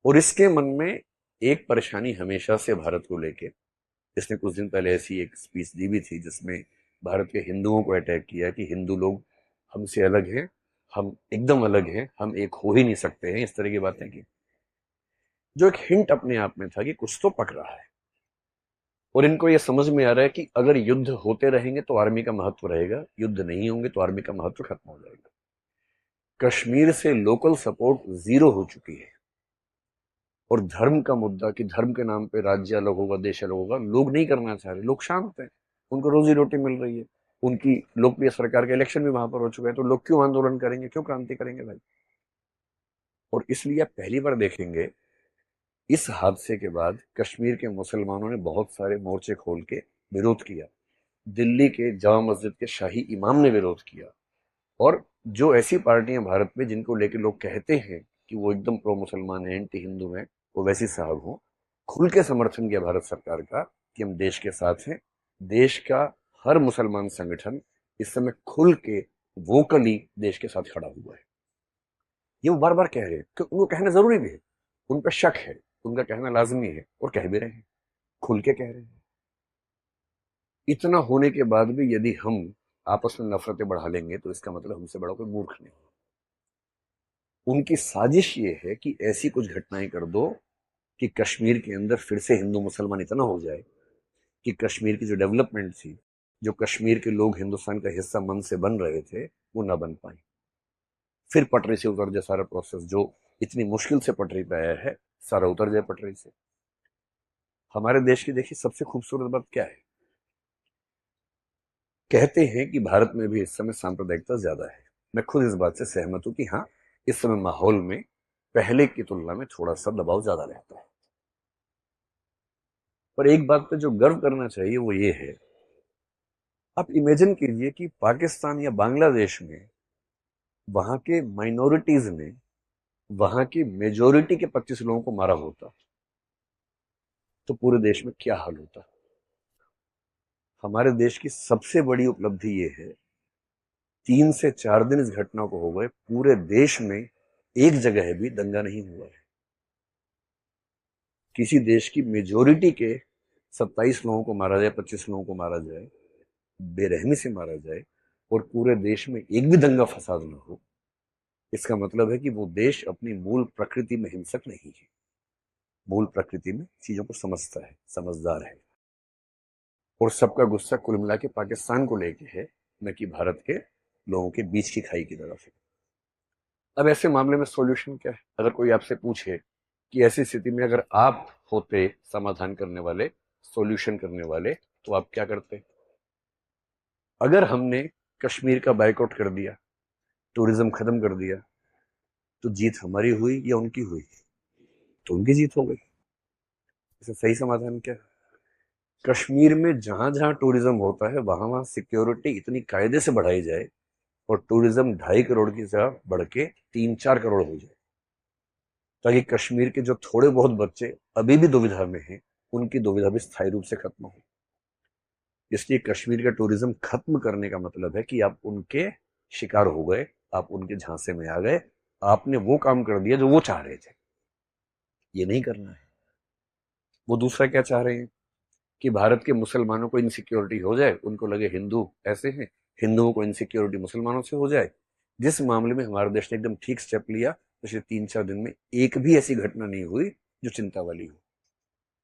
और इसके मन में एक परेशानी हमेशा से भारत को लेके, इसने कुछ दिन पहले ऐसी एक स्पीच दी भी थी जिसमें भारत के हिंदुओं को अटैक किया कि हिंदू लोग हमसे अलग हैं, हम एकदम अलग हैं, हम एक हो ही नहीं सकते हैं, इस तरह की बातें की, जो एक हिंट अपने आप में था कि कुछ तो पक रहा है। और इनको यह समझ में आ रहा है कि अगर युद्ध होते रहेंगे तो आर्मी का महत्व रहेगा, युद्ध नहीं होंगे तो आर्मी का महत्व खत्म हो जाएगा। कश्मीर से लोकल सपोर्ट जीरो हो चुकी है। और धर्म का मुद्दा कि धर्म के नाम पे राज्य अलग होगा, देश अलग होगा, लोग नहीं करना चाह रहे, लोग शांत हैं, उनको रोजी रोटी मिल रही है, उनकी लोकप्रिय सरकार का इलेक्शन भी वहां पर हो चुका है, तो लोग क्यों आंदोलन करेंगे, क्यों क्रांति करेंगे भाई। और इसलिए आप पहली बार देखेंगे इस हादसे के बाद कश्मीर के मुसलमानों ने बहुत सारे मोर्चे खोल के विरोध किया। दिल्ली के जामा मस्जिद के शाही इमाम ने विरोध किया। और जो ऐसी पार्टियां भारत में जिनको लेके लोग कहते हैं कि वो एकदम प्रो मुसलमान है, एंटी हिंदू है, वो वैसी साहब हो, खुल के समर्थन किया भारत सरकार का कि हम देश के साथ हैं। देश का हर मुसलमान संगठन इस समय खुल के वोकली देश के साथ खड़ा हुआ है। ये वो बार बार कह रहे हैं कि उनको कहना जरूरी भी है, उन पर शक है, उनका कहना लाजमी है, और कह भी रहे हैं, खुल के कह रहे हैं। इतना होने के बाद भी यदि हम आपस में नफरतें बढ़ा लेंगे तो इसका मतलब हमसे बड़ा कोई मूर्ख नहीं। उनकी साजिश ये है कि ऐसी कुछ घटनाएं कर दो कि कश्मीर के अंदर फिर से हिंदू मुसलमान इतना हो जाए कि कश्मीर की जो डेवलपमेंट थी, जो कश्मीर के लोग हिंदुस्तान का हिस्सा मन से बन रहे थे, वो ना बन पाए। फिर पटरी से उतर जाए सारा प्रोसेस, जो इतनी मुश्किल से पटरी पे आया है, सारा उतर जाए पटरी से। हमारे देश की देखिए सबसे खूबसूरत बात क्या है, कहते हैं कि भारत में भी इस समय सांप्रदायिकता ज्यादा है। मैं खुद इस बात से सहमत हूं कि हाँ, इस समय माहौल में पहले की तुलना में थोड़ा सा दबाव ज्यादा रहता है। पर एक बात पे जो गर्व करना चाहिए वो ये है, आप इमेजिन कीजिए कि पाकिस्तान या बांग्लादेश में वहां के माइनॉरिटीज ने वहां की मेजोरिटी के 25 लोगों को मारा होता, तो पूरे देश में क्या हाल होता। हमारे देश की सबसे बड़ी उपलब्धि ये है, 3 से 4 दिन इस घटना को हो गए, पूरे देश में एक जगह भी दंगा नहीं हुआ है। किसी देश की मेजोरिटी के 27 लोगों को मारा जाए, 25 लोगों को मारा जाए, बेरहमी से मारा जाए, और पूरे देश में एक भी दंगा फसाद ना हो, इसका मतलब है कि वो देश अपनी मूल प्रकृति में हिंसक नहीं है, मूल प्रकृति में चीजों को समझता है, समझदार है। और सबका गुस्सा कुल मिला के पाकिस्तान को लेके है, न कि भारत के लोगों के बीच की खाई की तरफ है। अब ऐसे मामले में सॉल्यूशन क्या है? अगर कोई आपसे पूछे कि ऐसी स्थिति में अगर आप होते समाधान करने वाले, सॉल्यूशन करने वाले, तो आप क्या करते? अगर हमने कश्मीर का बाइकआउट कर दिया, टूरिज्म खत्म कर दिया, तो जीत हमारी हुई या उनकी हुई? तो उनकी जीत हो गई। इसे सही समाधान क्या है? कश्मीर में जहां जहां टूरिज्म होता है वहां वहां सिक्योरिटी इतनी कायदे से बढ़ाई जाए, और टूरिज्म 2.5 करोड़ की जगह बढ़ के 3-4 करोड़ हो जाए, ताकि कश्मीर के जो थोड़े बहुत बच्चे अभी भी दुविधा में हैं, उनकी दुविधा भी स्थायी रूप से खत्म हो। इसलिए कश्मीर का टूरिज्म खत्म करने का मतलब है कि आप उनके शिकार हो गए, आप उनके झांसे में आ गए, आपने वो काम कर दिया जो वो चाह रहे थे। ये नहीं करना है। वो दूसरा क्या चाह रहे हैं कि भारत के मुसलमानों को इनसिक्योरिटी हो जाए, उनको लगे हिंदू ऐसे हैं, हिंदुओं को इनसिक्योरिटी मुसलमानों से हो जाए। जिस मामले में हमारे देश ने एकदम ठीक स्टेप लिया, पिछले 3-4 दिन में एक भी ऐसी घटना नहीं हुई जो चिंता वाली हो।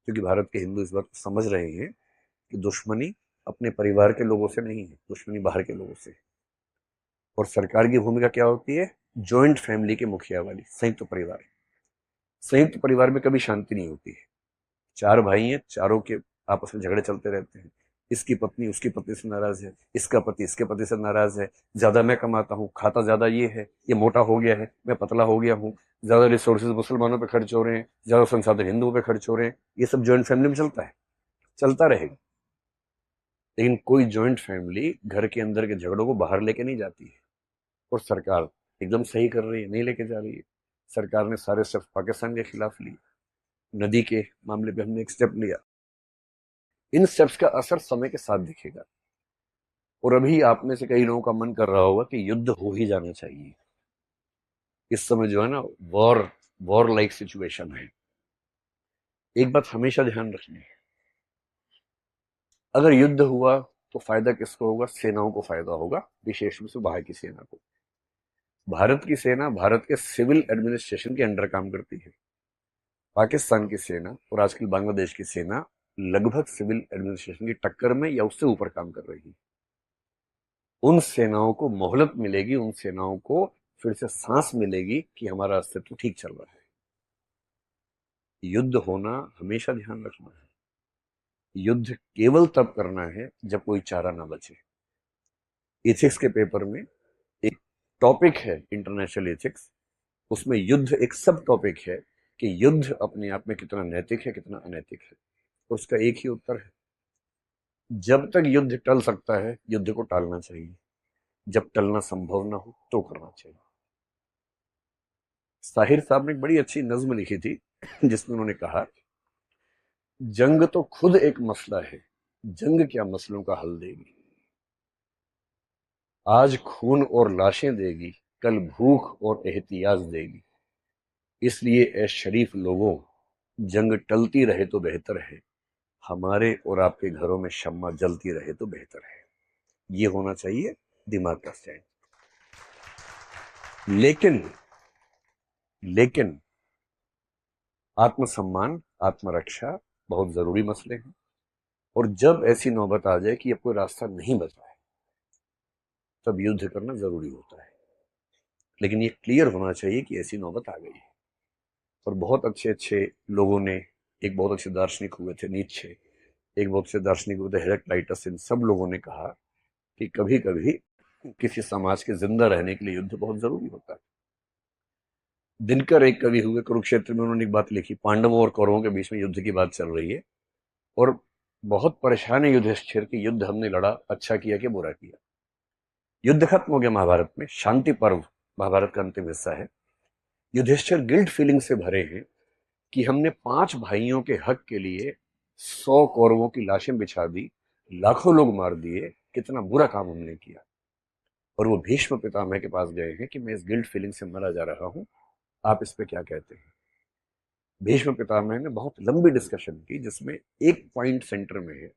क्योंकि भारत के हिंदू इस बात को समझ रहे हैं कि दुश्मनी अपने परिवार के लोगों से नहीं है, दुश्मनी बाहर के लोगों से है। और सरकार की भूमिका क्या होती है? ज्वाइंट फैमिली के मुखिया वाली, संयुक्त परिवार। संयुक्त परिवार में कभी शांति नहीं होती है। 4 भाई हैं, चारों के आपस में झगड़े चलते रहते हैं। इसकी पत्नी उसकी पत्नी से नाराज है, इसका पति इसके पति से नाराज है, ज्यादा मैं कमाता हूँ, खाता ज्यादा ये है, ये मोटा हो गया है, मैं पतला हो गया हूँ, ज्यादा रिसोर्सेज मुसलमानों पे खर्च हो रहे हैं, ज्यादा संसाधन हिंदुओं पे खर्च हो रहे हैं। ये सब ज्वाइंट फैमिली में चलता है, चलता रहेगा। लेकिन कोई ज्वाइंट फैमिली घर के अंदर के झगड़ों को बाहर लेके नहीं जाती है। और सरकार एकदम सही कर रही है, नहीं लेके जा रही है। सरकार ने सारे स्टेप्स पाकिस्तान के खिलाफ लिए, नदी के मामले पे हमने एक स्टेप लिया। इन स्टेप्स का असर समय के साथ दिखेगा। और अभी आप में से कई लोगों का मन कर रहा होगा कि युद्ध हो ही जाना चाहिए। इस समय जो है ना, वॉर वॉर लाइक सिचुएशन है। एक बात हमेशा ध्यान रखनी है, अगर युद्ध हुआ तो फायदा किसको होगा? सेनाओं को फायदा होगा, विशेष रूप से बाहर की सेना को। भारत की सेना भारत के सिविल एडमिनिस्ट्रेशन के अंडर काम करती है। पाकिस्तान की सेना और आजकल बांग्लादेश की सेना लगभग सिविल एडमिनिस्ट्रेशन की टक्कर में या उससे ऊपर काम कर रही है। उन सेनाओं को मोहलत मिलेगी, उन सेनाओं को फिर से सांस मिलेगी कि हमारा अस्तित्व ठीक चल रहा है। युद्ध होना हमेशा ध्यान रखना है, युद्ध केवल तब करना है जब कोई चारा ना बचे। एथिक्स के पेपर में एक टॉपिक है इंटरनेशनल एथिक्स, उसमें युद्ध एक सब टॉपिक है कि युद्ध अपने आप में कितना नैतिक है, कितना अनैतिक है। उसका एक ही उत्तर है, जब तक युद्ध टल सकता है युद्ध को टालना चाहिए, जब टलना संभव ना हो तो करना चाहिए। साहिर साहब ने एक बड़ी अच्छी नज्म लिखी थी जिसमें उन्होंने कहा, जंग तो खुद एक मसला है, जंग क्या मसलों का हल देगी। आज खून और लाशें देगी, कल भूख और एहतियाज देगी। इसलिए ए शरीफ लोगों, जंग टलती रहे तो बेहतर है, हमारे और आपके घरों में शम्मा जलती रहे तो बेहतर है। ये होना चाहिए दिमाग का स्टैंड। लेकिन आत्मसम्मान, आत्मरक्षा बहुत जरूरी मसले हैं, और जब ऐसी नौबत आ जाए कि अब कोई रास्ता नहीं बचा है तब युद्ध करना जरूरी होता है। लेकिन ये क्लियर होना चाहिए कि ऐसी नौबत आ गई है। और बहुत अच्छे अच्छे लोगों ने, एक बहुत अच्छे दार्शनिक हुए थे नीत्शे, एक बहुत अच्छे दार्शनिक हुए थे हेराक्लाइटस, इन सब लोगों ने कहा कि कभी कभी किसी समाज के जिंदा रहने के लिए युद्ध बहुत जरूरी होता है। दिनकर एक कवि हुए कुरुक्षेत्र में, उन्होंने एक बात लिखी, पांडवों और कौरवों के बीच में युद्ध की बात चल रही है और बहुत परेशान है युधिष्ठिर कि युद्ध हमने लड़ा, अच्छा किया कि बुरा किया। युद्ध खत्म हो गया महाभारत में, शांति पर्व महाभारत का अंतिम हिस्सा है। युधिष्ठिर गिल्ट फीलिंग से भरे हैं कि हमने 5 भाइयों के हक के लिए 100 कौरवों की लाशें बिछा दी, लाखों लोग मार दिए, कितना बुरा काम हमने किया। और वो भीष्म पितामह के पास गए हैं कि मैं इस गिल्ट फीलिंग से मरा जा रहा हूं, आप इस पे क्या कहते हैं। भीष्म पितामह ने बहुत लंबी डिस्कशन की जिसमें एक पॉइंट सेंटर में है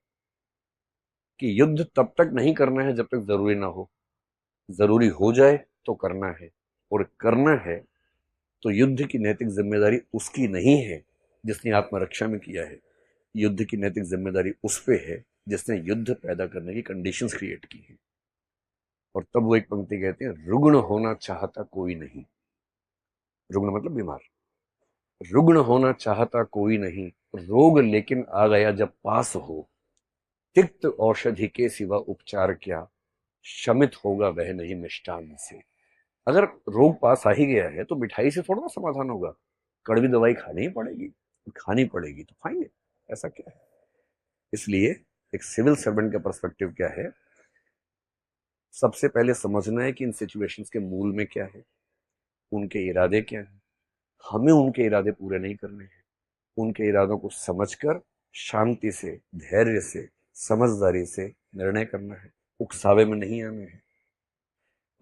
कि युद्ध तब तक नहीं करना है जब तक जरूरी ना हो, जरूरी हो जाए तो करना है, और करना है तो युद्ध की नैतिक जिम्मेदारी उसकी नहीं है जिसने आत्मरक्षा में किया है, युद्ध की नैतिक जिम्मेदारी उस पे है जिसने युद्ध पैदा करने की कंडीशंस क्रिएट की है। और तब वो एक पंक्ति कहते हैं, रुग्ण होना चाहता कोई नहीं, रुग्ण मतलब बीमार, रुग्ण होना चाहता कोई नहीं, रोग लेकिन आ गया जब पास हो, तिक्त औषधि के सिवा उपचार क्या, शमित होगा वह नहीं मिष्टान से। अगर रोग पास आ ही गया है तो मिठाई से थोड़ा ना समाधान होगा, कड़वी दवाई खानी ही पड़ेगी, खानी पड़ेगी तो खाएंगे, ऐसा क्या है। इसलिए एक सिविल सर्वेंट का पर्सपेक्टिव क्या है, सबसे पहले समझना है कि इन सिचुएशंस के मूल में क्या है, उनके इरादे क्या हैं। हमें उनके इरादे पूरे नहीं करने हैं, उनके इरादों को समझकर शांति से, धैर्य से, समझदारी से निर्णय करना है, उकसावे में नहीं आना है।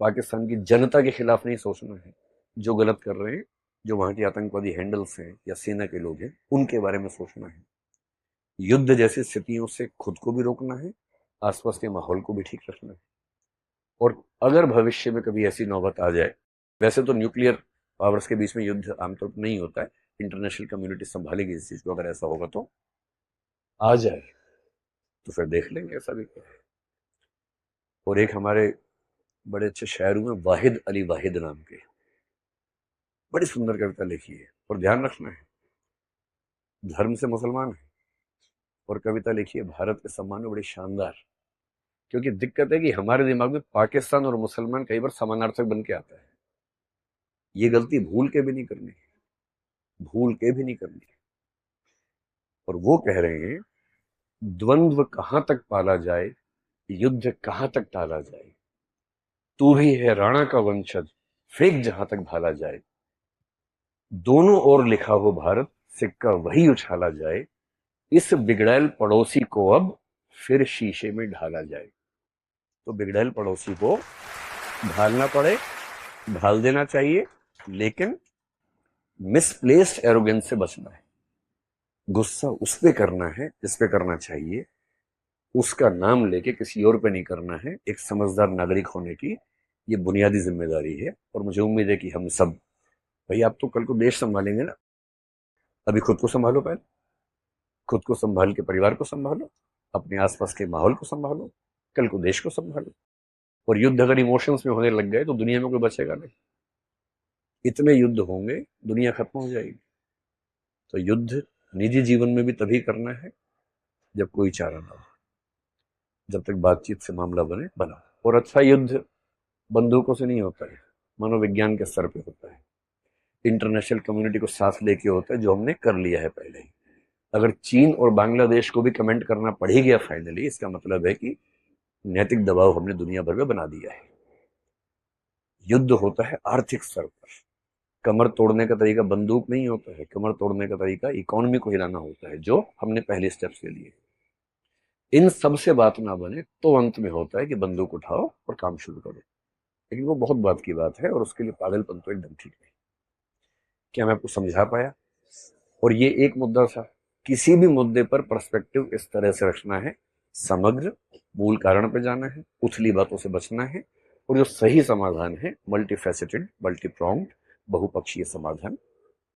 पाकिस्तान की जनता के खिलाफ नहीं सोचना है, जो गलत कर रहे हैं, जो वहां के आतंकवादी हैंडल्स हैं या सेना के लोग हैं, उनके बारे में सोचना है। युद्ध जैसी स्थितियों से खुद को भी रोकना है, आसपास के माहौल को भी ठीक रखना है। और अगर भविष्य में कभी ऐसी नौबत आ जाए, वैसे तो न्यूक्लियर पावर्स के बीच में युद्ध आमतौर पर नहीं होता है, इंटरनेशनल कम्युनिटी संभालेगी इस चीज को, अगर ऐसा होगा तो आ जाए तो फिर देख लेंगे ऐसा भी क्या है। और एक हमारे बड़े अच्छे शायर हुए वाहिद अली वाहिद नाम के, बड़ी सुंदर कविता लिखी है, और ध्यान रखना है धर्म से मुसलमान है, और कविता लिखी है भारत के सम्मान में, बड़ी शानदार। क्योंकि दिक्कत है कि हमारे दिमाग में पाकिस्तान और मुसलमान कई बार समानार्थक बन के आता है, ये गलती भूल के भी नहीं करनी, भूल के भी नहीं करनी। और वो कह रहे हैं, द्वंद्व कहां तक पाला जाए, युद्ध कहां तक टाला जाए, तू भी है राणा का वंशज, फेंक जहां तक भाला जाए, दोनों ओर लिखा हो भारत, सिक्का वही उछाला जाए, इस बिगड़ैल पड़ोसी को अब फिर शीशे में ढाला जाए। तो बिगड़ैल पड़ोसी को ढालना पड़े, ढाल देना चाहिए, लेकिन मिसप्लेस्ड एरोगेंस से बचना है। गुस्सा उस पे करना है जिस पे करना चाहिए, उसका नाम लेके किसी और पे नहीं करना है। एक समझदार नागरिक होने की ये बुनियादी जिम्मेदारी है, और मुझे उम्मीद है कि हम सब, भाई आप तो कल को देश संभालेंगे ना, अभी खुद को संभालो पहले, खुद को संभाल के परिवार को संभालो, अपने आसपास के माहौल को संभालो, कल को देश को संभालो। और युद्ध अगर इमोशंस में होने लग गए तो दुनिया में कोई बचेगा नहीं। इतने युद्ध होंगे, दुनिया खत्म हो जाएगी। तो युद्ध निजी जीवन में भी तभी करना है जब कोई चारा ना हो, जब तक बातचीत से मामला बने बना। और अच्छा युद्ध बंदूकों से नहीं होता है, मनोविज्ञान के स्तर पे होता है, इंटरनेशनल कम्युनिटी को साथ लेके होता है, जो हमने कर लिया है पहले ही। अगर चीन और बांग्लादेश को भी कमेंट करना पड़ ही गया फाइनली, इसका मतलब है कि नैतिक दबाव हमने दुनिया भर में बना दिया है। युद्ध होता है आर्थिक स्तर पर। कमर तोड़ने का तरीका बंदूक नहीं होता है, कमर तोड़ने का तरीका इकोनॉमी को हिलाना होता है, जो हमने पहले स्टेप्स ले लिए। इन सब से बात ना बने तो अंत में होता है कि बंदूक उठाओ और काम शुरू करो। लेकिन वो बहुत बात की बात है, और उसके लिए पागलपन तो एकदम ठीक नहीं। क्या मैं आपको समझा पाया? और ये एक मुद्दा था। किसी भी मुद्दे पर पर्सपेक्टिव इस तरह से रखना है, समग्र, मूल कारण पे जाना है, उथली बातों से बचना है, और जो सही समाधान है मल्टी फैसेटेड, मल्टी प्रोंग्ड, बहुपक्षीय समाधान